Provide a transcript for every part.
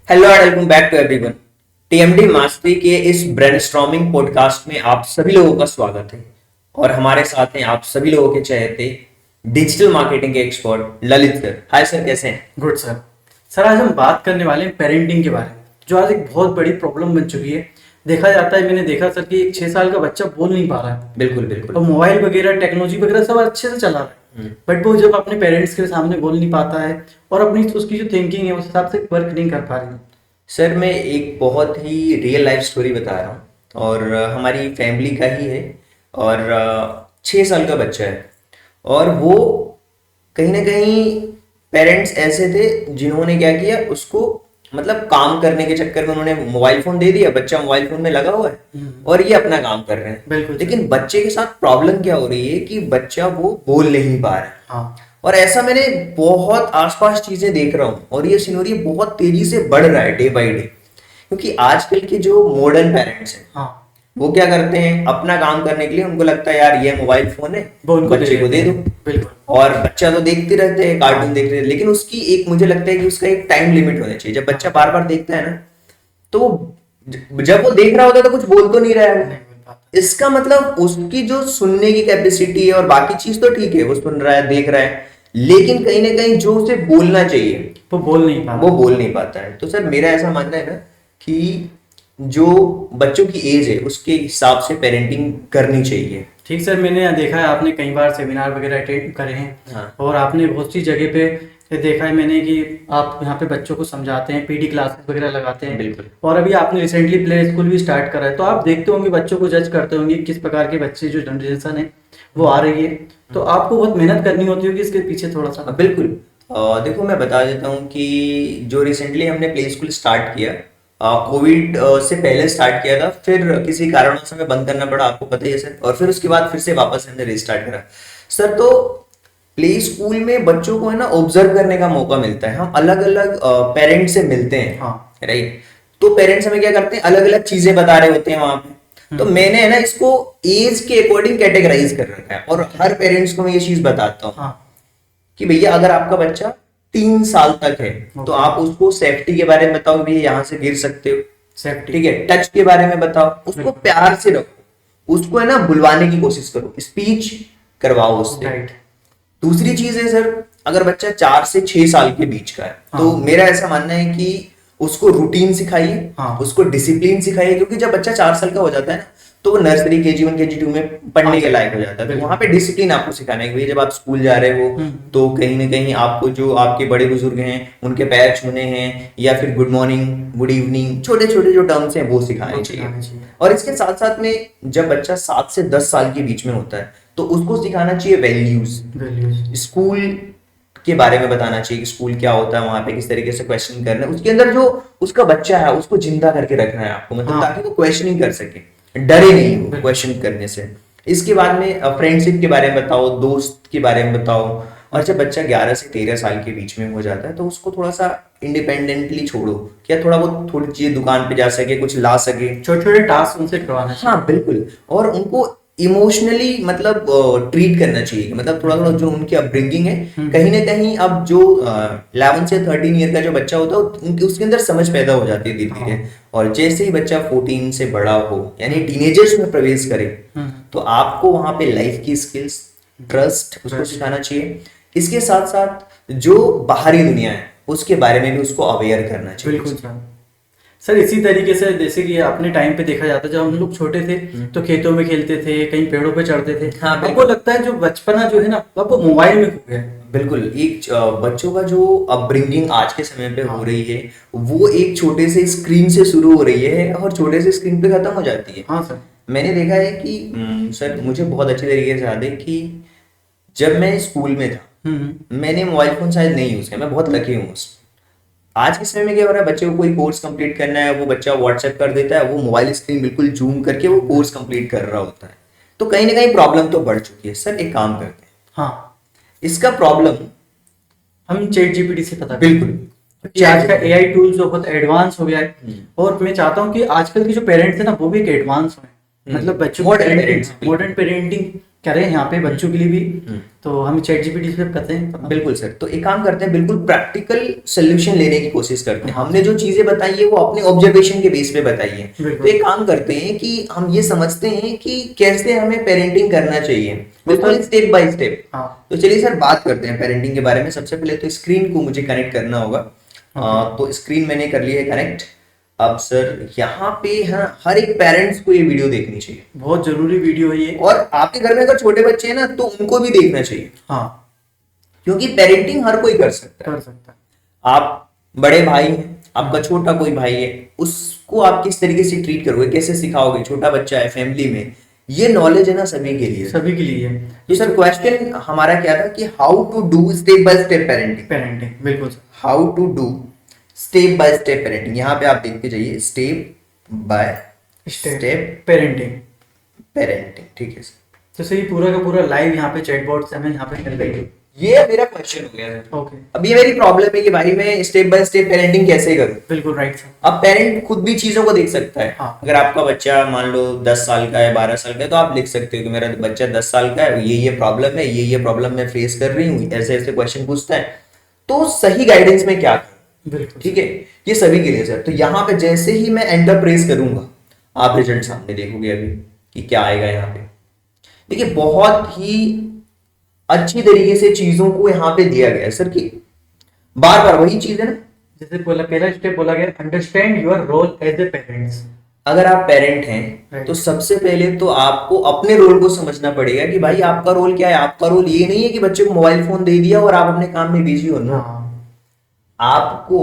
Hello and welcome back to everyone. TMD mastery के इस brainstorming podcast में आप सभी लोगों का स्वागत है। और हमारे साथ हैं आप सभी लोगों के चहेते डिजिटल मार्केटिंग के expert Lalit sir. Hi sir, कैसे हैं? Good sir. सर आज हम बात करने वाले हैं पेरेंटिंग के बारे में, जो आज एक बहुत बड़ी प्रॉब्लम बन चुकी है। देखा जाता है, मैंने देखा सर कि एक 6 साल का बच्चा बोल नहीं पा रहा है। बिल्कुल बिल्कुल। और मोबाइल वगैरह टेक्नोलॉजी वगैरह सब अच्छे से चला रहा है, बट वो जब अपने पेरेंट्स के सामने बोल नहीं पाता है और अपनी उसकी जो थिंकिंग है उस हिसाब से वर्क नहीं कर पा रही है। सर मैं एक बहुत ही रियल लाइफ स्टोरी बता रहा हूँ और हमारी फैमिली का ही है। और 6 साल का बच्चा है और वो कहीं ना कहीं पेरेंट्स ऐसे थे जिन्होंने क्या किया, उसको मतलब काम करने के चक्कर में उन्होंने मोबाइल फोन दे दिया। बच्चा मोबाइल फोन में लगा हुआ है और ये अपना काम कर रहे हैं। बिल्कुल। लेकिन बच्चे के साथ प्रॉब्लम क्या हो रही है कि बच्चा वो बोल नहीं पा रहा है। हाँ। और ऐसा मैंने बहुत आसपास चीजें देख रहा हूँ और ये सिनेरियो बहुत तेजी से बढ़ रहा है डे बाय डे। क्योंकि आजकल के जो मॉडर्न पेरेंट्स हैं हाँ। वो क्या करते हैं, अपना काम करने के लिए उनको लगता है यार ये मोबाइल फोन है, वो उनको बच्चे को दे दो। बिल्कुल। और बच्चा तो देखते रहते हैं, कार्टून देखते रहते हैं, लेकिन उसकी एक, मुझे लगता है कि उसका एक टाइम लिमिट होना चाहिए। जब बच्चा बार बार देखता है ना, तो जब वो देख रहा होता है तो कुछ बोल तो नहीं रहा है वो। नहीं बोल पाता। इसका मतलब उसकी जो सुनने की कैपेसिटी है और बाकी चीज तो ठीक है, वो सुन रहा है, देख रहा है, लेकिन कहीं ना कहीं जो उसे बोलना चाहिए वो बोल नहीं पा वो बोल नहीं पाता है। तो सर मेरा ऐसा मानना है ना कि जो बच्चों की एज है उसके हिसाब से पेरेंटिंग करनी चाहिए। ठीक सर, मैंने देखा है आपने कई बार सेमिनार वगैरह अटेंड करे हैं। हाँ। और आपने बहुत सी जगह पे देखा है मैंने कि आप यहाँ पे बच्चों को समझाते हैं, पीडी क्लासेस वगैरह लगाते हैं। बिल्कुल। और अभी आपने रिसेंटली प्ले स्कूल भी स्टार्ट करा है, तो आप देखते होंगे, बच्चों को जज करते होंगे किस प्रकार के बच्चे जो जनरेशन है वो आ रही है। तो आपको बहुत मेहनत करनी होती होगी इसके पीछे थोड़ा सा। बिल्कुल। देखो मैं बता देता हूँ कि जो रिसेंटली हमने प्ले स्कूल स्टार्ट किया, कोविड से पहले स्टार्ट किया था, फिर किसी कारणवश हमें बंद करना पड़ा, आपको पता ही है सर। और फिर उसके बाद फिर से वापस हमने रिस्टार्ट करा सर। तो प्ले स्कूल में बच्चों को है ना ऑब्जर्व करने का मौका मिलता है। हम अलग अलग पेरेंट्स से मिलते हैं। हाँ। राइट। तो पेरेंट्स हमें क्या करते हैं, अलग अलग चीजें बता रहे होते हैं वहां पे। तो मैंने है ना इसको एज के अकॉर्डिंग कैटेगराइज कर रखा है और हर पेरेंट्स को मैं ये चीज बताता हूँ हाँ। कि भैया अगर आपका बच्चा 3 साल तक है तो आप उसको सेफ्टी के बारे में बताओ, भैया यहाँ से गिर सकते हो। सेफ्टी। ठीक है। टच के बारे में बताओ, उसको प्यार से रखो, उसको है ना बुलवाने की कोशिश करो, स्पीच करवाओ उससे। राइट। दूसरी चीज है सर, अगर बच्चा 4 से 6 साल के बीच का है तो हाँ। मेरा ऐसा मानना है कि उसको रूटीन सिखाइए, हाँ। उसको डिसिप्लिन सिखाइए। क्योंकि जब बच्चा 4 साल का हो जाता है ना, तो वो नर्सरी KG1 KG2 में पढ़ने के लायक हो जाता है। तो वहां पे डिसिप्लिन आपको सिखाना है कि भैया जब आप स्कूल जा रहे हो तो कहीं ना कहीं आपको जो आपके बड़े बुजुर्ग हैं उनके पैर छूने हैं, या फिर गुड मॉर्निंग, गुड इवनिंग, छोटे छोटे जो टर्म्स हैं वो सिखाने चाहिए। और इसके साथ साथ में जब बच्चा 7 से 10 साल के बीच में होता है तो उसको सिखाना चाहिए वैल्यूज। स्कूल के बारे में बताना चाहिए कि स्कूल क्या होता है, वहां पे किस तरीके से क्वेश्चन करना है। उसके अंदर जो उसका बच्चा है उसको जिंदा करके रखना है आपको, मतलब ताकि वो क्वेश्चनिंग कर सके, डरे नहीं वो क्वेश्चन करने से। इसके बाद में फ्रेंडशिप के बारे में बताओ, दोस्त के बारे में बताओ। और जब बच्चा 11 से 13 साल के बीच में हो जाता है तो उसको थोड़ा सा इंडिपेंडेंटली छोड़ो, क्या थोड़ा बहुत थोड़ी चीजें दुकान पे जा सके, कुछ ला सके, छोटे छोटे टास्क उनसे करवाना चाहिए। हाँ बिल्कुल। और उनको इमोशनली मतलब ट्रीट करना चाहिए, मतलब थोड़ा थोड़ा जो उनकी अपब्रिंगिंग है, कहीं ना कहीं अब जो 11 से 13 ईयर का जो बच्चा होता है उसके अंदर समझ पैदा हो जाती है धीरे धीरे। और जैसे ही बच्चा 14 से बड़ा हो, यानी टीनेजर्स में प्रवेश करे, तो आपको वहां पे लाइफ की स्किल्स, ट्रस्ट उसको सिखाना चाहिए। इसके साथ साथ जो बाहरी दुनिया है उसके बारे में भी उसको अवेयर करना चाहिए। बिल्कुल सर, इसी तरीके से जैसे कि अपने टाइम पे देखा जाता है, जब हम लोग छोटे थे तो खेतों में खेलते थे, कहीं पेड़ों पे चढ़ते थे। हाँ, आपको लगता है जो बचपना जो है ना, अब वो मोबाइल में खो गया है। बिल्कुल। एक बच्चों का जो अपब्रिंगिंग आज के समय पे हो रही है वो एक छोटे से स्क्रीन से शुरू हो रही है और छोटे से स्क्रीन पे खत्म हो जाती है। हाँ सर। मैंने देखा है कि सर मुझे बहुत अच्छी तरीके से याद है कि जब मैं स्कूल में था मैंने मोबाइल फोन शायद नहीं यूज किया, मैं बहुत लकी हूँ। आज के समय में क्या हो रहा है, बच्चे को कोई कोर्स कंप्लीट करना है, वो बच्चा व्हाट्सएप कर देता है, वो मोबाइल स्क्रीन बिल्कुल जूम करके वो कोर्स कंप्लीट कर रहा होता है। तो कहीं ना कहीं प्रॉब्लम तो बढ़ चुकी है। सर एक काम करते हैं, हाँ, इसका प्रॉब्लम हम चैट जीपीटी से पता बिल्कुल, कि आज का एआई टूल जो बहुत एडवांस हो गया है। और मैं चाहता हूँ कि आजकल के जो पेरेंट्स हैं ना वो भी एक एडवांस हो, मतलब बच्चों मॉडर्न पेरेंट्स, मॉडर्न पेरेंटिंग कह रहे हैं यहाँ पे बच्चों के लिए भी, तो हम चैट जीपीटी पे करते हैं। बिल्कुल सर, तो एक काम करते हैं, बिल्कुल प्रैक्टिकल सोल्यूशन लेने की कोशिश करते हैं। हमने जो चीजें बताई है वो अपने ऑब्जर्वेशन के बेस पे बताई है। तो एक काम करते हैं कि हम ये समझते हैं कि कैसे हमें पेरेंटिंग करना चाहिए, बिल्कुल स्टेप बाय स्टेप। तो चलिए सर बात करते हैं पेरेंटिंग के बारे में। सबसे पहले तो स्क्रीन को मुझे कनेक्ट करना होगा। तो स्क्रीन मैंने कर लिया है कनेक्ट। अब सर यहाँ पे हर एक पेरेंट्स को ये वीडियो देखनी चाहिए, बहुत जरूरी वीडियो है ये। और आपके घर में अगर छोटे बच्चे हैं ना तो उनको भी देखना चाहिए। हाँ, क्योंकि पेरेंटिंग हर कोई कर सकता है। आप बड़े भाई हैं, आपका छोटा कोई भाई है, उसको आप किस तरीके से ट्रीट करोगे, कैसे सिखाओगे, छोटा बच्चा है फैमिली में, ये नॉलेज है ना सभी के लिए, सभी के लिए। तो सर क्वेश्चन हमारा क्या था कि how to do step by step parenting बिल्कुल। How to do step by step parenting. यहाँ पे आप देखते जाइए, स्टेप बाय स्टेप पेरेंटिंग। ठीक है सर। जैसे ये पूरा का पूरा लाइव यहाँ पे चैटबॉट से हमें यहाँ पे मिल गई। ये मेरा क्वेश्चन हो गया सर। ओके, अब ये मेरी प्रॉब्लम है कि भाई मैं स्टेप बाय स्टेप पेरेंटिंग कैसे करूं। बिल्कुल राइट सर। अब पेरेंट खुद भी चीजों को देख सकता है। हाँ। अगर आपका बच्चा मान लो 10 साल का है, 12 साल का है, तो आप लिख सकते हो कि मेरा बच्चा 10 साल का है, ये प्रॉब्लम है, ये प्रॉब्लम मैं फेस कर रही हूँ, ऐसे ऐसे क्वेश्चन पूछता है, तो सही गाइडेंस में क्या करूं। बिल्कुल ठीक है, ये सभी के लिए सर। तो यहाँ पे जैसे ही मैं एंटर प्रेस करूंगा, आप रिजल्ट सामने देखोगे अभी कि क्या आएगा। यहाँ पे देखिए बहुत ही अच्छी तरीके से चीजों को यहाँ पे दिया गया है सर, कि बार बार वही चीज है ना। जैसे बोला, पहला स्टेप बोला गया, understand your role as a parents. अगर आप पेरेंट हैं तो सबसे पहले तो आपको अपने रोल को समझना पड़ेगा कि भाई आपका रोल क्या है। आपका रोल ये नहीं है कि बच्चे को मोबाइल फोन दे दिया और आप अपने काम में बिजी हो ना। आपको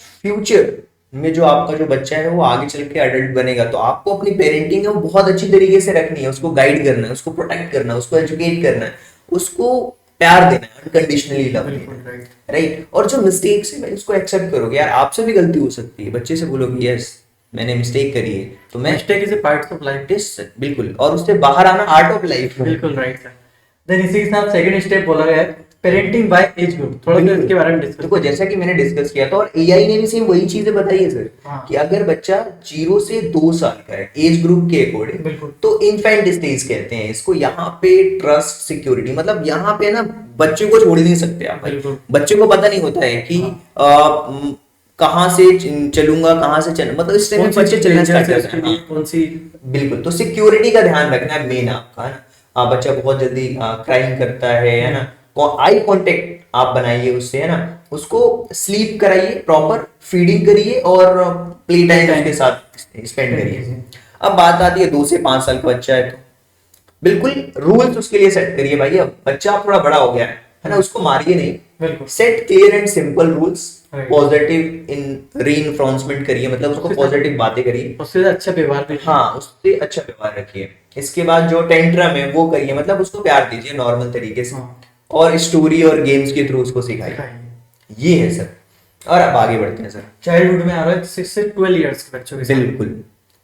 फ्यूचर में जो आपका जो बच्चा है वो आगे चल के अडल्ट बनेगा, तो आपको अपनी पेरेंटिंग है वो बहुत अच्छी तरीके से रखनी है, उसको गाइड करना है, उसको प्रोटेक्ट करना है, उसको एजुकेट करना है, उसको प्यार देना है, अनकंडीशनली लव देना है, राइट। और जो मिस्टेक्स है भाई उसको एक्सेप्ट करोगे, यार आपसे भी गलती हो सकती है, बच्चे से बोलोगे यस मैंने मिस्टेक करी है, तो मैं mistake is a part of life. बिल्कुल, और उससे बाहर आना आर्ट ऑफ लाइफ। बिल्कुल राइट सर। देन इसी के साथ सेकंड स्टेप बोला गया है, पेरेंटिंग बाय एज ग्रुप। थोड़ा सा इसके बारे में डिस्कस देखो, जैसा कि मैंने डिस्कस किया था और एआई ने भी सेम वही चीजें बताई है सर। हाँ। कि अगर बच्चा 0 से 2 साल का है एज ग्रुप के अकॉर्डिंग, बिल्कुल, तो इन्फेंट स्टेज कहते हैं इसको। यहाँ पे ट्रस्ट सिक्योरिटी, मतलब यहाँ पे ना बच्चे को छोड़ नहीं सकते आप। बिल्कुल। बच्चे को पता नहीं होता है कि कहाँ से चलूंगा, कहाँ से चल, मतलब इस टाइम बच्चे चलना स्टार्ट करते हैं। कौन सी, बिल्कुल, तो सिक्योरिटी का ध्यान रखना है मेन आपका, है ना। बच्चा बहुत जल्दी क्राइम करता है ना, आई कांटेक्ट आप बनाइए उससे, है ना। उसको स्लीप कराइए, प्रॉपर फीडिंग करिए और प्ले टाइम उसके साथ स्पेंड करिए। अब बात आती है 2 से 5 साल का बच्चा है, तो बिल्कुल रूल्स उसके लिए सेट करिए। भाई अब बच्चा थोड़ा बड़ा हो गया है ना, उसको मारिए नहीं, set clear and simple rules, positive in reinforcement करिए, मतलब उसको पॉजिटिव बातें करिए, उससे अच्छा व्यवहार भी, हाँ उससे अच्छा व्यवहार रखिए। इसके बाद जो टेंट्रम है वो करिए, मतलब उसको प्यार दीजिए नॉर्मल तरीके से, और स्टोरी और गेम्स के थ्रू उसको सिखाइए। ये है सर। और अब आगे बढ़ते हैं सर। चाइल्डहुड में आ रहा है 6 से 12 इयर्स के बच्चों के। बिल्कुल,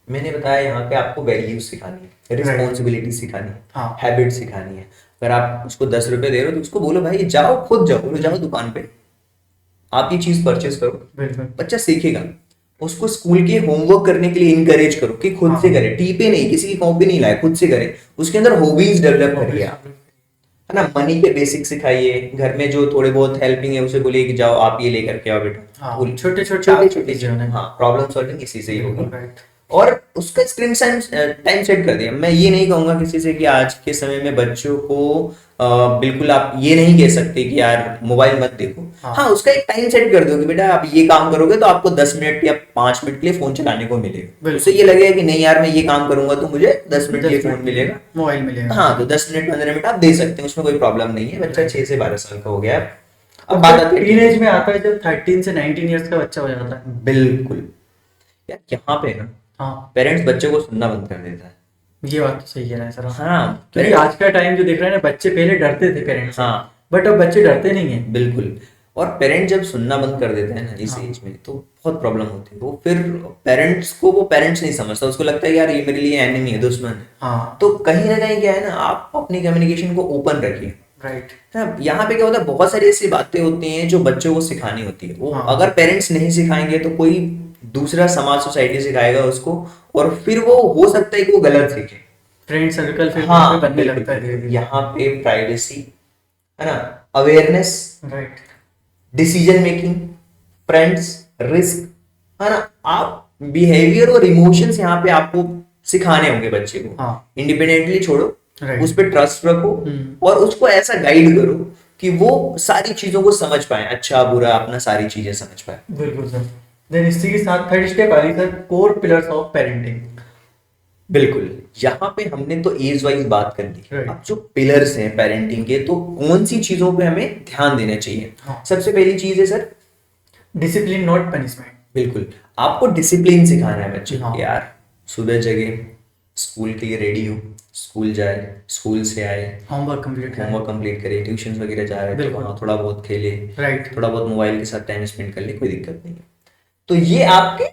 मैंने बताया यहाँ पे आपको वैल्यूज सिखानी है, रिस्पॉन्सिबिलिटी सिखानी है, हाँ। हैबिट सिखानी है। अगर आप उसको 10 रुपए दे रहे हो तो उसको बोलो भाई जाओ, खुद जाओ, जाओ दुकान पे, आप ये चीज परचेस करो, बच्चा सीखेगा। उसको स्कूल के होमवर्क करने के लिए इनकरेज करो कि खुद से करे, टीपे नहीं, किसी की कॉपी नहीं लाए, खुद से करे। उसके अंदर हॉबीज डेवलप करिए आप, है ना। मनी के बेसिक सिखाइए, घर में जो थोड़े बहुत हेल्पिंग है उसे बोलिए कि जाओ आप ये लेकर के आओ बेटा। छोटे छोटे हाँ, प्रॉब्लम सॉल्विंग इसी से ही होगी। और उसका स्क्रीन टाइम सेट कर दिया। मैं ये नहीं कहूंगा किसी से कि आज के समय में बच्चों को बिल्कुल आप ये नहीं कह सकते कि यार मोबाइल मत देखो। हाँ, उसका एक टाइम सेट कर दो कि बेटा आप ये काम करोगे तो आपको 10 मिनट या 5 मिनट के लिए फोन चलाने को मिलेगा। उससे ये लगेगा कि नहीं यार मैं ये काम करूंगा तो मुझे 10 मिनट के लिए फोन मिलेगा, मोबाइल मिलेगा। हाँ, तो 10 मिनट 15 मिनट आप दे सकते हैं, उसमें कोई प्रॉब्लम नहीं है। बच्चा 6 से 12 साल का हो गया। अब बात आती है टीनेज में आता है, जब 13 से 19 इयर्स का बच्चा हो जाता है। बिल्कुल यार, यहाँ पे ना पेरेंट्स बच्चे को सुनना बंद कर देता है। ये बात तो सही कह रहे हैं सर। हाँ, क्योंकि आज का टाइम जो देख रहे हैं ना, बच्चे पहले डरते थे पेरेंट्स से, बट अब बच्चे डरते नहीं है। बिल्कुल, और पेरेंट जब सुनना बंद कर देते हैं ना इस एज में, तो बहुत प्रॉब्लम होती है। वो फिर पेरेंट्स को वो पेरेंट्स नहीं समझता, उसको लगता है यार ये मेरे लिए एनिमी है, दुश्मन है। हाँ, तो कहीं ना कहीं क्या है ना, आप अपनी कम्युनिकेशन को ओपन रखिए। राइट। यहाँ पे क्या होता है, बहुत सारी ऐसी बातें होती हैं जो बच्चों को सिखानी होती है। वो अगर पेरेंट्स नहीं सिखाएंगे तो कोई दूसरा समाज, सोसाइटी सिखाएगा उसको, और फिर वो हो सकता है कि वो गलत सीखे। फ्रेंड सर्कल फिर हाँ बनने बिल्कुल, लगता है धीरे यहाँ पे प्राइवेसी है ना, अवेयरनेस, धीरे। Right. Decision making, friends, risk, है ना, आप बिहेवियर और इमोशंस यहाँ पे आपको सिखाने होंगे बच्चे को। हाँ। इंडिपेंडेंटली छोड़ो, Right. उस पर ट्रस्ट रखो और उसको ऐसा गाइड करो कि वो सारी चीजों को समझ पाए, अच्छा बुरा अपना सारी चीजें समझ पाए। बिल्कुल सर। देन इसी के साथ थर्ड स्टेप आ रही sir, core pillars of parenting. बिल्कुल, यहाँ पे हमने तो एज वाइज बात कर दी। Right. अब जो पिलर्स हैं पेरेंटिंग के, तो कौन सी चीजों पे हमें ध्यान देना चाहिए? हाँ। सबसे पहली चीज है सर डिसिप्लिन नॉट पनिशमेंट। बिल्कुल, आपको डिसिप्लिन सिखाना है बच्चे हाँ। को। यार सुबह जगे, स्कूल के लिए रेडी हो, स्कूल जाए, स्कूल से आए, होमवर्क कंप्लीट करें। होमवर्क कंप्लीट करे, ट्यूशन वगैरह जा रहे हैं तो बिल्कुल। वहाँ थोड़ा बहुत खेले, राइट। थोड़ा बहुत मोबाइल के साथ टाइम स्पेंड कर ले, कोई दिक्कत नहीं है। तो ये आपके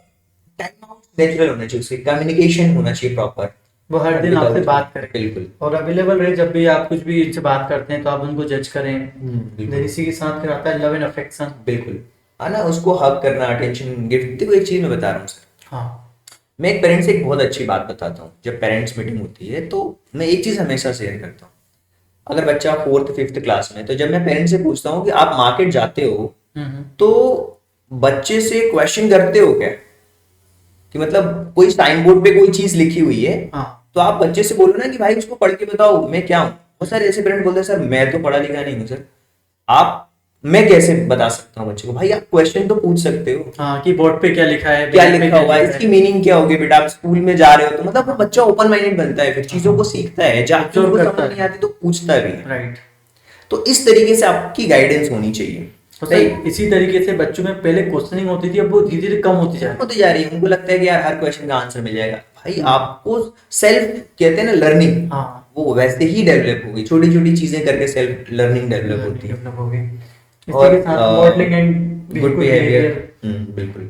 टाइम आउट नेचुरल होना चाहिए, उसके कम्युनिकेशन होना चाहिए प्रॉपर। वो हर दिन आपसे बात करें। बिल्कुल। और अवेलेबल रहे, जब भी आप कुछ भी इनसे बात करते हैं तो आप उनको जज करें। बिल्कुल। देन इसी के साथ फिर आता है लव एंड अफेक्शन। बिल्कुल, है ना, उसको हग करना, अटेंशन, गिफ्ट। देखो एक चीज मैं बता रहा हूँ सर, हाँ। मैं एक पेरेंट्स से एक बहुत अच्छी बात बताता हूँ। जब पेरेंट्स मीटिंग होती है तो मैं एक चीज हमेशा शेयर करता हूँ। अगर बच्चा 4th 5th क्लास में, तो जब मैं पेरेंट्स से पूछता हूँ कि आप मार्केट जाते हो तो बच्चे से क्वेश्चन करते हो क्या, कि मतलब कोई साइन बोर्ड पे कोई चीज लिखी हुई है, हाँ। तो आप बच्चे से बोलो ना कि भाई उसको पढ़ के बताओ मैं क्या हूँ। और सर ऐसे पेरेंट बोलते हैं सर मैं तो पढ़ा लिखा नहीं हूँ सर, आप मैं कैसे बता सकता हूँ बच्चे को? भाई आप क्वेश्चन तो पूछ सकते हो, हाँ, कि बोर्ड पे क्या लिखा है, क्या पेन पे लिखा हुआ है, लिखा इसकी मीनिंग क्या होगी बेटा, आप स्कूल में जा रहे हो तो मतलब वो बच्चा ओपन माइंडेड बनता है, फिर चीजों को सीखता है, जब Observe उनको करता समझ है। नहीं आती तो पूछता भी है। राइट। तो इस तरीके से आपकी गाइडेंस होनी चाहिए। तो सर इसी तरीके से बच्चों में पहले क्वेश्चनिंग होती थी, अब वो धीरे धीरे कम होती जा रही होती जा रही है, उनको लगता है कि यार हर क्वेश्चन का आंसर मिल जाएगा। भाई आपको सेल्फ कहते हैं ना लर्निंग, है। हाँ। वो वैसे ही डेवलप होगी, छोटी छोटी चीजें करके सेल्फ लर्निंग डेवलप होती है। डेवलप हो गई। इसी और के साथ मॉडलिंग एंड गुड बिहेवियर, बिल्कुल।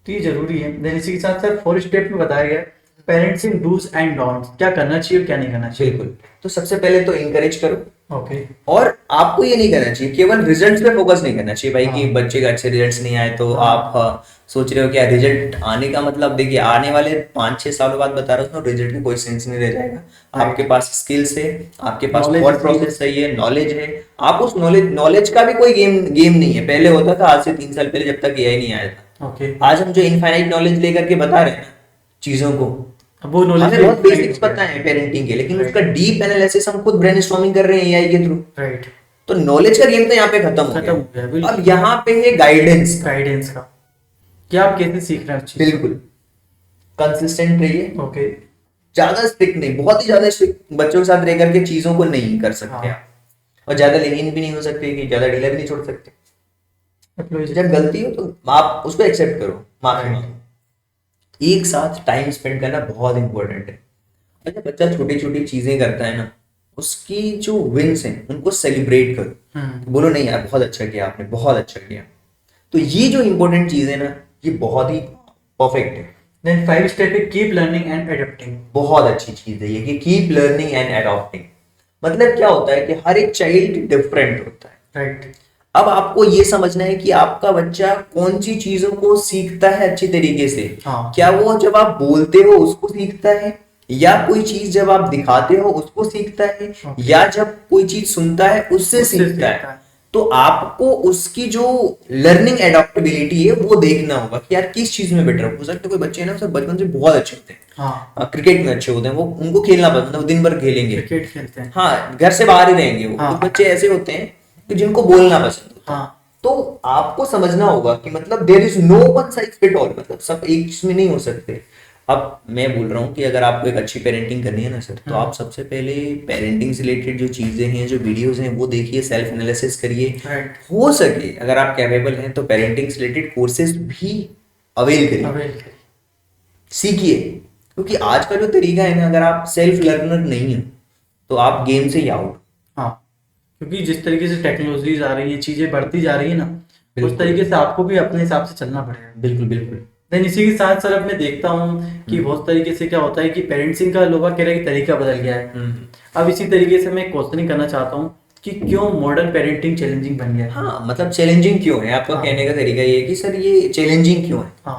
तो ये जरूरी है। देन इसी के साथ सर 4 स्टेप में बताया गया parents in do's and don'ts, क्या करना चाहिए और क्या नहीं करना चाहिए। बिल्कुल, तो सबसे पहले तो इंकरेज करो। ओके। और आपको ये नहीं करना चाहिए, केवल रिजल्ट्स पे फोकस नहीं करना चाहिए भाई, कि हाँ। बच्चे का अच्छे रिजल्ट्स नहीं आए तो हाँ। आप सोच रहे हो क्या रिजल्ट आने का मतलब, देखिए आने वाले 5-6 सालों बाद बता रहा हूँ, रिजल्ट में कोई सेंस नहीं रह जाएगा। आपके पास स्किल्स है, आपके पास Knowledge थॉट है, प्रोसेस सही है, नॉलेज है, आप उस नॉलेज का भी कोई गेम नहीं है। पहले होता था, आज से 3 साल पहले जब तक एआई नहीं आया था। ओके। आज हम जो इनफाइनाइट नॉलेज लेकर के बता रहे हैं ना चीजों को, अब वो नॉलेज हमें बहुत बेसिक्स पता है पेरेंटिंग के, लेकिन उसका डीप एनालिसिस हम खुद ब्रेनस्टॉर्मिंग कर रहे हैं एआई के थ्रू। राइट। तो नॉलेज का गेम तो यहाँ पे खत्म हो खत्म हो गया, गया। बिल्कुल। अब यहाँ पे है गाइडेंस। गाइडेंस का, क्या आप कैसे सीख रहे हो चीज़? बिल्कुल, कंसिस्टेंट रहिए, ओके। ज्यादा स्ट्रिक्ट नहीं, बहुत ही ज्यादा स्ट्रिक्ट बच्चों के साथ रह करके चीजों को नहीं कर सकते हाँ। आप, और ज्यादा लेनिन भी नहीं हो सकते, कि ज्यादा ढीला भी नहीं छोड़ सकते। जब गलती हो तो आप उसको एक्सेप्ट करो, माफी मांगो। एक साथ टाइम स्पेंड करना बहुत इंपॉर्टेंट है। और जब बच्चा छोटी छोटी चीजें करता है ना, उसकी जो विंस हैं उनको सेलिब्रेट करो, बोलो नहीं यार बहुत अच्छा किया आपने, बहुत अच्छा किया। तो ये जो इंपॉर्टेंट चीज है ना, ये बहुत ही परफेक्ट है। देन 5 स्टेप है कीप लर्निंग एंड एडप्टिंग। बहुत अच्छी चीज है ये, कि कीप लर्निंग एंड एडॉप्टिंग। मतलब क्या होता है कि हर एक चाइल्ड डिफरेंट होता है। राइट। अब आपको ये समझना है कि आपका बच्चा कौन सी चीजों को सीखता है अच्छी तरीके से। हाँ। क्या वो जब आप बोलते हो उसको सीखता है, या कोई चीज जब आप दिखाते हो उसको सीखता है, या जब कोई चीज सुनता है उससे सीखता है। तो आपको उसकी जो लर्निंग एडॉप्टेबिलिटी है वो देखना होगा कि यार किस चीज में बेटर हो सकता है। कोई बच्चे हैं ना सर बचपन से बहुत अच्छे होते हैं, हाँ। क्रिकेट में अच्छे होते हैं, वो उनको खेलना पसंद है, वो दिन भर खेलेंगे, क्रिकेट खेलते हैं। हाँ घर से बाहर ही रहेंगे वो। हाँ। कुछ बच्चे ऐसे होते हैं कि जिनको बोलना पसंद होता है। हाँ। तो आपको समझना होगा कि मतलब there is no one size fit all, मतलब सब एक चीज में नहीं हो सकते। अब मैं बोल रहा हूँ कि अगर आपको एक अच्छी पेरेंटिंग करनी है ना सर, तो आप सबसे पहले पेरेंटिंग से रिलेटेड जो चीजें हैं, जो वीडियोस हैं, वो देखिए, सेल्फ एनालिसिस करिए। हो सके अगर आप कैपेबल हैं तो पेरेंटिंग से रिलेटेड कोर्सेज भी अवेल करिए, सीखिए। क्योंकि आज का जो तरीका है ना, अगर आप सेल्फ लर्नर नहीं है तो आप गेम से ही आउट। हाँ, क्योंकि जिस तरीके से टेक्नोलॉजीज आ रही है, चीजें बढ़ती जा रही है ना, उस तरीके से आपको भी अपने हिसाब से चलना पड़ेगा। बिल्कुल बिल्कुल। देन इसी के साथ सर अब मैं देखता हूँ कि बहुत तरीके से क्या होता है कि पेरेंटिंग का लोग कह रहे हैं कि तरीका बदल गया है। अब इसी तरीके से मैं क्वेश्चनिंग करना चाहता हूँ कि क्यों मॉडर्न पेरेंटिंग चैलेंजिंग बन गया है? हाँ मतलब चैलेंजिंग क्यों है, आपका कहने का तरीका ये है कि सर ये चैलेंजिंग क्यों है। हाँ।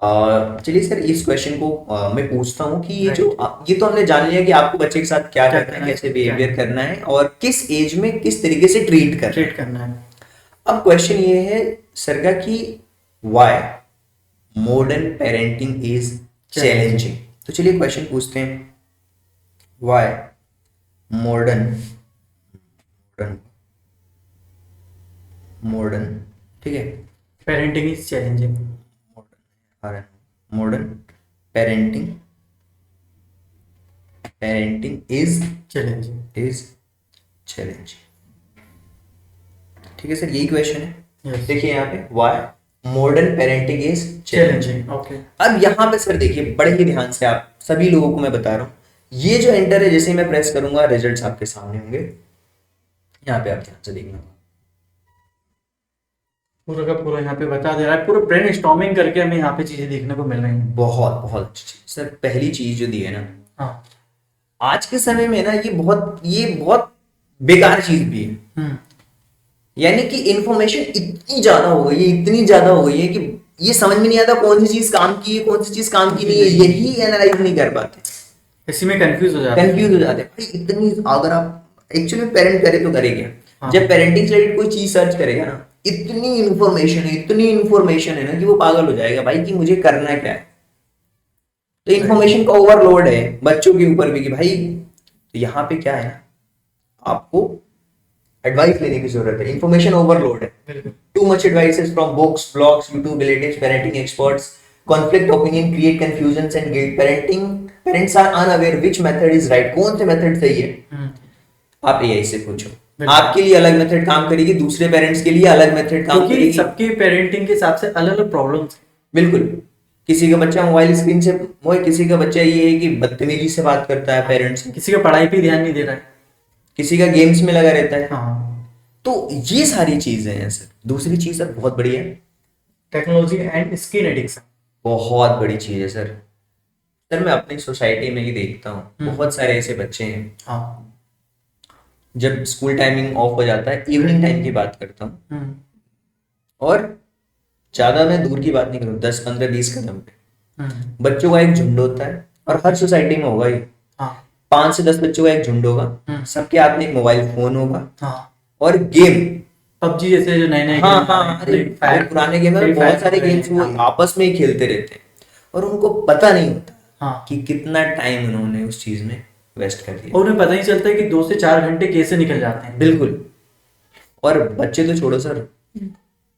चलिए सर, इस क्वेश्चन को मैं पूछता हूँ कि ये Right. जो ये तो हमने जान लिया कि आपको बच्चे के साथ क्या क्या करना है, करना है, कैसे क्या बिहेवियर है। करना है और किस एज में किस तरीके से ट्रीट करना है। ट्रीट करना है। अब क्वेश्चन ये है सर का कि why modern parenting is challenging. तो चलिए क्वेश्चन पूछते हैं, व्हाई मॉडर्न मॉडर्न मॉडर्न ठीक है, parenting is challenging. Modern parenting is challenging. Challenging. ठीक है सर, यही क्वेश्चन है। Yes. देखिए यहाँ पे why modern parenting is challenging. Challenging. Okay. अब यहाँ पे सर देखिए बड़े ही ध्यान से, आप सभी लोगों को मैं बता रहा हूँ, ये जो एंटर है जैसे ही मैं प्रेस करूंगा रिजल्ट्स आपके सामने होंगे, यहाँ पे आप ध्यान से देखना। पूरा का पूरा यहाँ पे बता दे रहा है, पूरा ब्रेन स्टॉर्मिंग करके हमें यहाँ पे चीजें देखने को मिल रही हैं। बहुत बहुत अच्छी चीज सर। पहली चीज जो दी है ना, हाँ। आज के समय में ना ये बहुत बेकार चीज भी है। हम्म। यानी कि इंफॉर्मेशन इतनी ज्यादा हो गई है, इतनी ज्यादा हो गई है कि ये समझ में नहीं आता कौन सी चीज काम की है, कौन सी चीज काम की नहीं है, यही एनालाइज नहीं कर पाते, इसी में कंफ्यूज हो जाते हैं। कंफ्यूज हो जाते हैं भाई। इतनी, अगर आप एक्चुअली पेरेंट करे तो करे क्या, हाँ। जब पेरेंटिंग से रिलेटेड कोई चीज सर्च करेगा ना, इतनी इन्फॉर्मेशन है ना कि वो पागल हो जाएगा भाई कि मुझे करना क्या है। तो इन्फॉर्मेशन का ओवरलोड है बच्चों के ऊपर भी कि भाई, तो यहाँ पे क्या है ना, आपको एडवाइस लेने की जरूरत है। इन्फॉर्मेशन ओवरलोड है, too much advices from books, blogs, YouTube, relatives, parenting experts, conflict opinion create confusion and guilt, parents are unaware which method is right, कौन से मेथड सही है। आप एआई से पूछो, आपके लिए अलग मेथड काम करेगी, दूसरे पेरेंट्स के लिए अलग मेथड काम क्योंकि करेगी। सबके पेरेंटिंग के हिसाब से अलग अलग प्रॉब्लम्स। बिल्कुल, किसी का बच्चा मोबाइल स्क्रीन से, किसी का बच्चा ये है कि बदतमीजी से बात करता है पेरेंट्स से, किसी का पढ़ाई पे ध्यान नहीं दे रहा है, किसी का गेम्स में लगा रहता है। हाँ। तो ये सारी चीजें हैं सर। दूसरी चीज सर बहुत बड़ी है, टेक्नोलॉजी एंड स्क्रीन एडिक्शन। बहुत बड़ी चीज है सर। सर मैं अपनी सोसाइटी में ही देखता हूँ, बहुत सारे ऐसे बच्चे हैं, हाँ। जब स्कूल टाइमिंग ऑफ हो जाता है, इवनिंग टाइम की बात करता हूँ, और ज्यादा मैं दूर की बात नहीं करूँ, 10 15 20 कदम पे बच्चों का एक झुंड होता है, और हर सोसाइटी में होगा ये, हाँ। 5 से 10 बच्चों का एक झुंड होगा, सबके हाथ में एक मोबाइल फोन होगा, हाँ। और गेम। पबजी जैसे जो नए नए हाँ हाँ, अरे पुराने गेम है, बहुत सारे गेम्स वो हाँ। आपस में ही खेलते रहते हैं, और उनको पता नहीं होता हाँ। कि कितना टाइम उन्होंने उस चीज में वेस्ट कर दिया। और उन्हें पता ही चलता है कि 2 से 4 घंटे कैसे निकल जाते हैं। बिल्कुल। और बच्चे तो छोड़ो सर,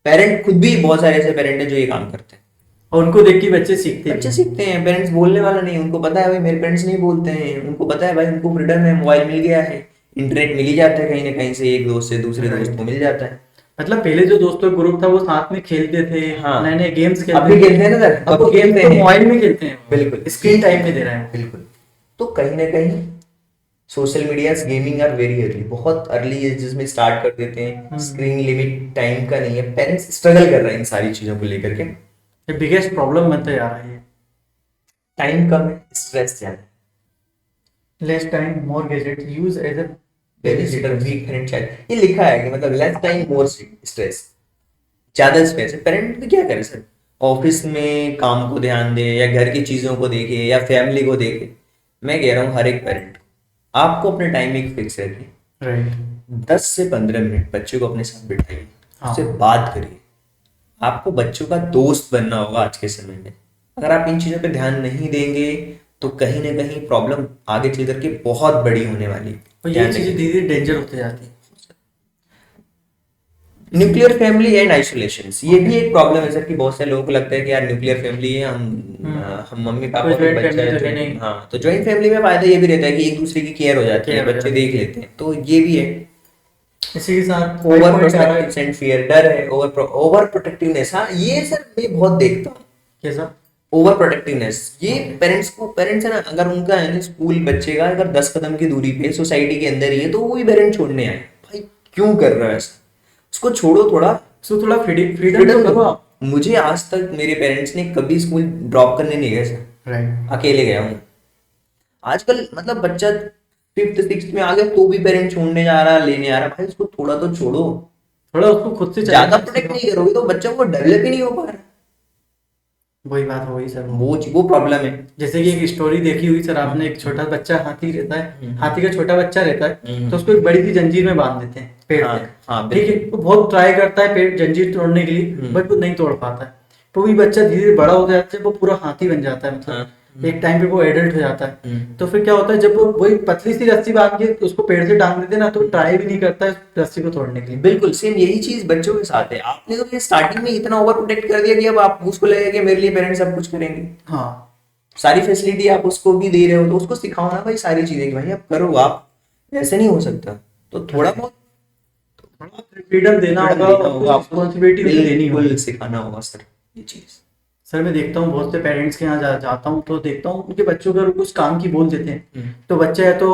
पेरेंट खुद भी, बहुत सारे ऐसे पेरेंट हैं जो ये काम करते हैं, और उनको देख के बच्चे सीखते बच्चे सीखते हैं। पेरेंट्स बोलने वाला नहीं, उनको पता है भाई मेरे पेरेंट्स नहीं बोलते हैं, उनको पता है भाई उनको फ्रीडम है, मोबाइल मिल गया है, इंटरनेट मिल ही जाता है कहीं ना कहीं से, एक दोस्त से दूसरे दोस्त को मिल जाता है। मतलब पहले जो दोस्तों का ग्रुप था वो साथ में खेलते थे, हाँ। नए नए गेम्स अब भी खेलते हैं ना सर, अब वो गेम तो मोबाइल में खेलते हैं, बिल्कुल स्क्रीन टाइम में दे रहे हैं। बिल्कुल। तो कहीं ना कहीं social media gaming are very early, बहुत अर्ली एजेस में स्टार्ट कर देते हैं। स्क्रीन लिमिट टाइम का नहीं है, पेरेंट्स स्ट्रगल कर रहे हैं इन सारी चीजों को लेकर के। ये बिगेस्ट प्रॉब्लम बनता जा रहा है। टाइम कम है, स्ट्रेस ज्यादा है। Less time more gadget use as a babysitter weak parent child, ये लिखा है कि मतलब लेस टाइम मोर स्ट्रेस, ज्यादा स्ट्रेस है। पेरेंट भी क्या करे सर, ऑफिस में काम को ध्यान दे या घर की चीजों को देखे या फैमिली को देखे। मैं कह रहा हूँ हर एक पेरेंट आपको अपने टाइमिंग फिक्स रखिए, राइट। 10 से 15 मिनट बच्चे को अपने साथ बिठाइए, हाँ। उससे बात करिए। आपको बच्चों का दोस्त बनना होगा आज के समय में। अगर आप इन चीजों पे ध्यान नहीं देंगे तो कहीं ना कहीं प्रॉब्लम आगे चल करके बहुत बड़ी होने वाली है। और ये चीजें धीरे धीरे डेंजर होते जाती है। न्यूक्लियर फैमिली एंड आइसोलेशन, ये भी एक प्रॉब्लम है सर कि बहुत सारे लोगों को लगता है कि यार न्यूक्लियर फैमिली है, हम मम्मी पापा कोई को joint बच्चा family है तो है नहीं। हाँ, तो ज्वाइंट फैमिली में फायदा ये भी रहता है कि एक दूसरे की केयर हो जाती है, Care हो बच्चे जाती है। देख लेते हैं, तो ये भी है। इसी के साथ ओवर प्रोटेक्टिव एंड फियर, डर है, ओवर प्रोटेक्टिवनेस। हाँ ये सर मैं बहुत देखता हूँ, कैसा? Over protectiveness. ये पेरेंट्स है ना, अगर उनका है ना स्कूल बच्चे का अगर 10 कदम की दूरी पे सोसाइटी के अंदर ही है, तो वो भी पेरेंट छोड़ने आए। भाई क्यों कर रहा है ऐसा, उसको छोड़ो, थोड़ा उसको थोड़ा फ्रीडम फ्रीडम तो दो। करो आप। मुझे आज तक मेरे पेरेंट्स ने कभी स्कूल ड्रॉप करने नहीं गए सर, राइट। अकेले गया हूँ। आजकल मतलब बच्चा 5th 6th में आ गया तो भी पेरेंट छोड़ने जा रहा, लेने आ रहा। भाई उसको थोड़ा तो छोड़ो, थोड़ा उसको खुद से ज्यादा प्रोटेक्ट नहीं करोगे तो बच्चा को डेवलप ही नहीं हो पा रहा। वही बात हो गई सर। वो प्रॉब्लम है। जैसे कि एक स्टोरी देखी हुई सर आपने, एक छोटा बच्चा हाथी रहता है, हाथी का छोटा बच्चा रहता है, तो उसको एक बड़ी सी जंजीर में बांध देते हैं पेड़ हाँ, पे। हाँ, ठीक है, वो बहुत ट्राई करता है पेड़ जंजीर तोड़ने के लिए, बट वो नहीं तोड़ पाता है। तो वही बच्चा धीरे धीरे बड़ा हो जाता है, वो पूरा हाथी बन जाता है, मतलब एक टाइम पे वो एडल्ट हो जाता है। तो फिर क्या होता है, जब वो वही पतली सी रस्सी बांध के उसको पेड़ से टांग देते हैं ना, तो ट्राई भी नहीं करता है रस्सी को तोड़ने के लिए। बिल्कुल सेम यही चीज बच्चों के साथ है। आपने तो ये स्टार्टिंग में इतना ओवर प्रोटेक्ट कर दिया कि अब आप उसको लगेगा कि मेरे लिए पेरेंट्स सब कुछ करेंगे, हाँ, सारी फैसिलिटी आप उसको भी दे रहे हो, तो उसको सिखाओ ना भाई सारी चीजें कि भाई आप करो, आप ऐसे नहीं हो सकता। तो थोड़ा बहुत फ्रीडम देना होगा, रिस्पॉन्सिबिलिटी देनी होगी, बिल्कुल सिखाना होगा सर ये चीज। सर मैं देखता हूँ बहुत से पेरेंट्स के यहाँ जाता हूँ, तो देखता हूँ उनके बच्चों को अगर कुछ काम की बोल देते हैं, तो बच्चा है तो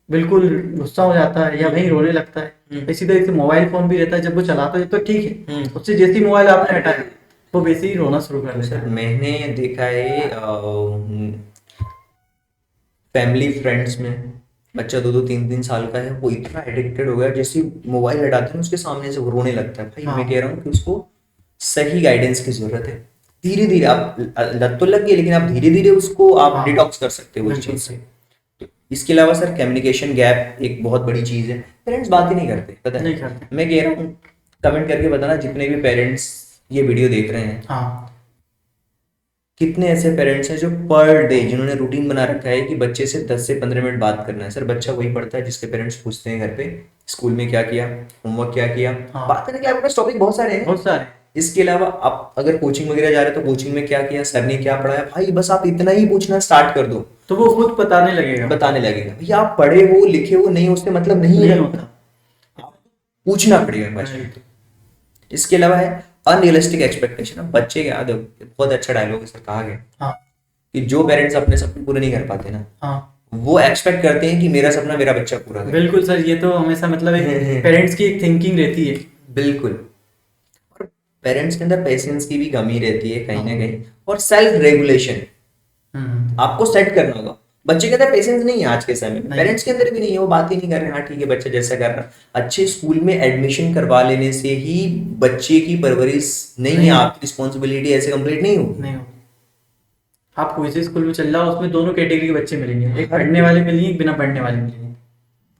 बिल्कुल गुस्सा हो जाता है या वहीं रोने लगता है। इसी तरह से मोबाइल फोन भी रहता है, जब वो चलाता है तो ठीक है, उससे जैसी मोबाइल आपने हटाया वो वैसे ही रोना शुरू कर देता सर है। मैंने देखा है फैमिली फ्रेंड्स में बच्चा 2-2 3-3 साल का है, वो इतना एडिक्टेड हो गया, जैसे मोबाइल हटाते हैं उसके सामने से वो रोने लगता है। भाई हाँ। मैं कह रहा हूँ कि उसको सही गाइडेंस की जरूरत है। धीरे धीरे आप लत तो लग गई, लेकिन आप धीरे धीरे उसको आप हाँ। डिटॉक्स कर सकते हो उस बिल्कुल। चीज से। तो इसके अलावा सर कम्युनिकेशन गैप एक बहुत बड़ी चीज है। पेरेंट्स बात ही नहीं करते, पता है नहीं करते। मैं कह रहा हूँ, कमेंट करके बताना जितने भी पेरेंट्स ये वीडियो देख रहे हैं, हाँ, कितने ऐसे पेरेंट्स हैं जो पर डे जिन्होंने रूटीन बना रखा है कि बच्चे से 10 से 15 मिनट बात करना है। सर बच्चा वही पढ़ता है जिसके पेरेंट्स पूछते हैं घर पे स्कूल में क्या किया, होमवर्क क्या किया। हाँ। बात करने के आपके पास टॉपिक बहुत सारे हैं। बहुत सारे। इसके अलावा आप अगर कोचिंग वगैरह जा रहे हो तो कोचिंग में क्या किया, सर ने क्या पढ़ाया, भाई बस आप इतना ही पूछना स्टार्ट कर दो, तो वो खुद बताने लगेगा। बताने लगेगा। भैया आप पढ़े हो लिखे हो नहीं, उससे मतलब नहीं नहीं है, होता। आप पूछना पड़ेगा बच्चे को। इसके अलावा है अनरियलिस्टिक एक्सपेक्टेशन। अब बच्चे क्या, देखो बहुत अच्छा डायलॉग है सर, कहा गया हाँ, कि जो पेरेंट्स अपने सपने पूरे नहीं कर पाते ना, हाँ, वो एक्सपेक्ट करते हैं कि मेरा सपना मेरा बच्चा पूरा करे। बिल्कुल सर, ये तो हमेशा मतलब एक पेरेंट्स की एक थिंकिंग रहती है। बिल्कुल। और पेरेंट्स के अंदर पेशेंस की भी कमी रहती है कहीं ना कहीं, और सेल्फ रेगुलेशन आपको सेट करना होगा। बच्चे के अंदर पेशेंस नहीं है आज के समय में, पेरेंट्स के अंदर भी नहीं है, वो बात ही नहीं कर रहे। हाँ ठीक है, बच्चा जैसा कर रहा, अच्छे स्कूल में एडमिशन करवा लेने से ही बच्चे की परवरिश नहीं है, आपकी रिस्पॉन्सिबिलिटी ऐसे कंप्लीट नहीं होगी। नहीं होगी। आप कोई से स्कूल में चल रहा हो, उसमें दोनों कैटेगरी के बच्चे मिलेंगे, एक पढ़ने वाले मिलेंगे, एक बिना पढ़ने वाले मिलेंगे।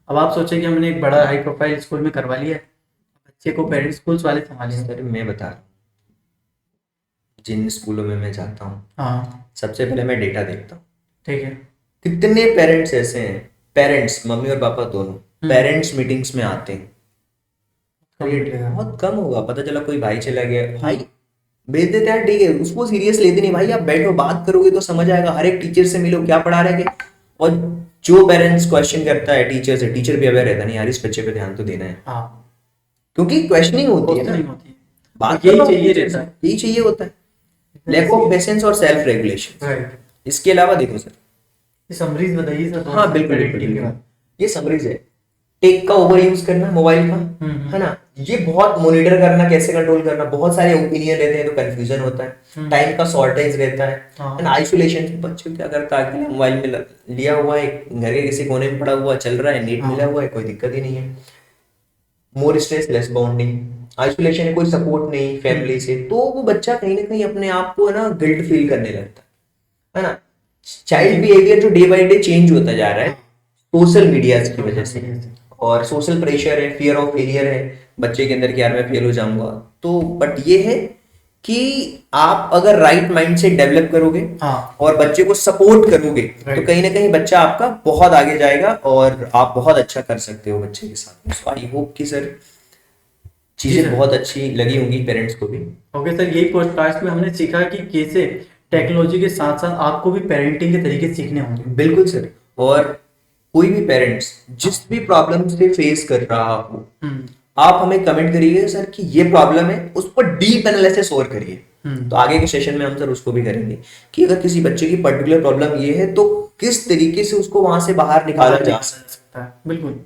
अब आप सोचें कि हमने एक बड़ा हाई प्रोफाइल स्कूल में करवा लिया है, बच्चे को पेरेंट्स स्कूल्स वाले संभालेंगे। सर मैं बता रहा हूँ, जिन स्कूलों में मैं जाता हूँ हाँ, सबसे पहले मैं डेटा देखता हूँ। ठीक है। कितने पेरेंट्स ऐसे हैं, पेरेंट्स मम्मी और पापा दोनों पेरेंट्स मीटिंग्स में आते हैं, बहुत कम होगा। पता चला कोई भाई चला गया, भाई भेज देते हैं, ठीक है, उसको सीरियस लेते नहीं। भाई आप बैठो बात करोगे तो समझ आएगा, हर एक टीचर से मिलो क्या पढ़ा रहे हैं। और जो पेरेंट्स क्वेश्चन करता है टीचर से, टीचर भी अवेयर रहता नहीं यार इस बच्चे पे ध्यान तो देना है, हाँ, क्योंकि क्वेश्चनिंग होती है ना, नहीं होती है। बात यही करना चाहिए होता है, रहता है। यही चाहिए होता है, लैक ऑफ पेशेंस और सेल्फ रेगुलेशन। राइट। इसके अलावा देखो सर, ये समरीज बताइए सर। हाँ बिल्कुल बिल्कुल, ये समरीज है। टेक का ओवर यूज करना मोबाइल का, है ना, ये बहुत मॉनिटर करना, कैसे कंट्रोल करना, बहुत सारे ओपिनियन रहते हैं तो कंफ्यूजन होता है, टाइम का शॉर्टेज रहता है, एंड आइसोलेशन। बच्चे क्या करता है, अकेले मोबाइल में लिया हुआ है, घर के किसी कोने में पड़ा हुआ चल रहा है, नेट मिला हुआ है, कोई दिक्कत ही नहीं है। More stress less bonding, isolation है, कोई सपोर्ट नहीं फैमिली से, तो वो बच्चा कहीं ना कहीं अपने आप को ना गिल्ट फील करने लगता है ना। चाइल्ड बिहेवियर जो डे बाय डे चेंज होता जा रहा है सोशल मीडिया की वजह से, और सोशल प्रेशर है, फियर ऑफ फेलियर है बच्चे के अंदर कि यार मैं फेल हो जाऊंगा। तो बट ये है कि आप अगर राइट माइंड से डेवलप करोगे, हाँ, और बच्चे को सपोर्ट करोगे, तो कहीं ना कहीं बच्चा आपका बहुत आगे जाएगा और आप बहुत अच्छा कर सकते हो बच्चे के साथ। सो आई होप कि सर चीजें बहुत अच्छी लगी होंगी पेरेंट्स को भी। ओके सर, यही पॉडकास्ट में हमने सीखा कि कैसे टेक्नोलॉजी के साथ साथ आपको भी पेरेंटिंग के तरीके सीखने होंगे। बिल्कुल सर, और कोई भी पेरेंट्स जिस भी प्रॉब्लम से फेस कर रहा हो, आप हमें कमेंट करिए सर कि ये प्रॉब्लम है, उसको डीप एनालिसिस और करिए। तो आगे के सेशन में हम सर उसको भी करेंगे कि अगर किसी बच्चे की पर्टिकुलर प्रॉब्लम ये है तो किस तरीके से उसको वहां से बाहर निकाला जा सकता है। बिल्कुल।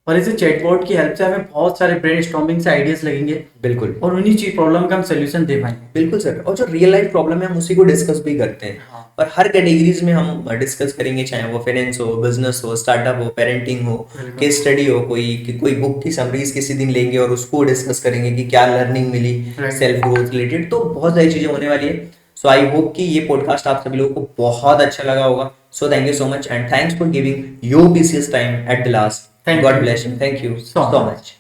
और इसे चैटबॉट की हेल्प से हमें बहुत सारे ब्रेनस्टॉर्मिंग से आइडियाज लगेंगे, बिल्कुल, और उन्हीं चीज प्रॉब्लम का हम सोल्यूशन दे पाएंगे। बिल्कुल सर, और जो रियल लाइफ प्रॉब्लम है हम उसी को डिस्कस भी करते हैं। हाँ। और हर कैटेगरीज में हम डिस्कस करेंगे, चाहे वो फाइनेंस हो, बिजनेस हो, स्टार्टअप हो, पेरेंटिंग हो, केस स्टडी हो, कोई बुक की समरीज किसी दिन लेंगे और उसको डिस्कस करेंगे कि क्या लर्निंग मिली सेल्फ ग्रोथ रिलेटेड। तो बहुत सारी चीजें होने वाली है। सो आई होप कि ये पॉडकास्ट आप सभी लोगों को बहुत अच्छा लगा होगा. So thank you so much and thanks for giving your BCS time at the last. Thank God you. Bless you. Thank you So so much. Much.